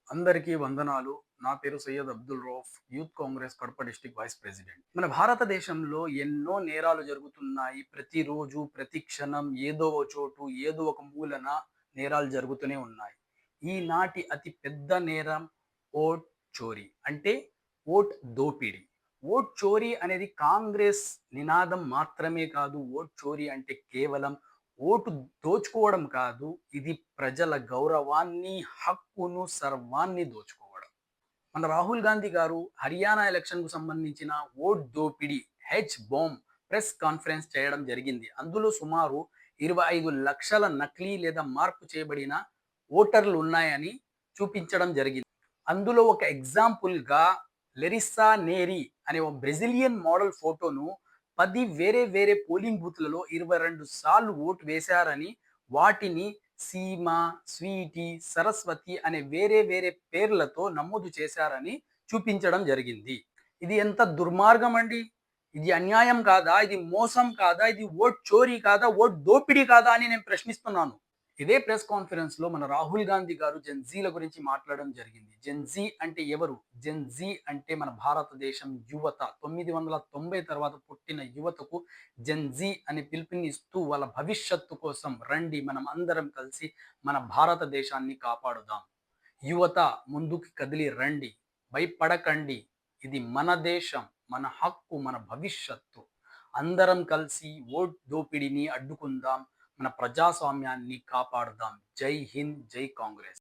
అందరికీ వందనాలు. నా పేరు Syed Abdul Rauf. Youth Congress Kadapa district vice president. మన భారతదేశంలో ఎన్నో నేరాలు జరుగుతున్నాయి. ప్రతిరోజు, ప్రతి క్షణం ఏదో ఒక చోటు, ఏదో ఒక మూలన నేరాలు జరుగుతూనే ఉన్నాయి. ఈనాటి అతి పెద్ద నేరం ఓట్ చోరీ అంటే ఓట్ దోపిడీ. ఓట్ చోరీ అనేది కాంగ్రెస్ నినాదం మాత్రమే కాదు. ఓట్ చోరీ అంటే కేవలం ఓటు దోచుకోవడం కాదు. ఇది ప్రజల గౌరవాన్ని, హక్కును, సర్వాన్ని దోచుకోవడం. మన రాహుల్ గాంధీ గారు హర్యానా ఎలక్షన్‌కు సంబంధించిన ఓట్ దోపిడీ హెచ్ బాంబ్ ప్రెస్ కాన్ఫరెన్స్ చేయడం జరిగింది. అందులో సుమారు 25,00,000 నకిలీ లేదా మార్పు చేయబడిన ఓటర్లు ఉన్నాయని చూపించడం జరిగింది. అందులో ఒక ఎగ్జాంపుల్‌గా లెరిస్సా నేరి అనే ఒక బ్రెజిలియన్ మోడల్ ఫోటోను 10 వేరే వేరే పోలింగ్ బూత్‌లలో 22 సార్లు ఓటు వేశారని, వాటిని సీమ, స్వీటీ, సరస్వతి అనే వేరే వేరే పేర్లతో నమోదు చేశారని చూపించడం జరిగింది. ఇది ఎంత దుర్మార్గం అండి! ఇది అన్యాయం కాదా? ఇది మోసం కాదా? ఇది ఓట్ చోరీ కాదా? ఓట్ దోపిడీ కాదా? అని నేను ప్రశ్నిస్తున్నాను. ఇదే ప్రెస్ కాన్ఫరెన్స్‌లో మన రాహుల్ గాంధీ గారు జెన్‌జీల గురించి మాట్లాడడం జరిగింది. జెన్‌జీ అంటే ఎవరు? జెన్‌జీ అంటే మన భారతదేశం యువత. 990 తర్వాత పుట్టిన యువతకు జెన్‌జీ అని పిలుపునిస్తూ వాళ్ళ భవిష్యత్తు కోసం రండి మనం అందరం కలిసి మన భారతదేశాన్ని కాపాడుదాం. యువత ముందుకు కదిలి రండి. భయపడకండి. ఇది మన దేశం, మన హక్కు, మన భవిష్యత్తు. అందరం కలిసి ఓట్ దోపిడీని అడ్డుకుందాం. మన ప్రజాస్వామ్యాన్ని కాపాడుదాం. జై హింద్, జై కాంగ్రెస్.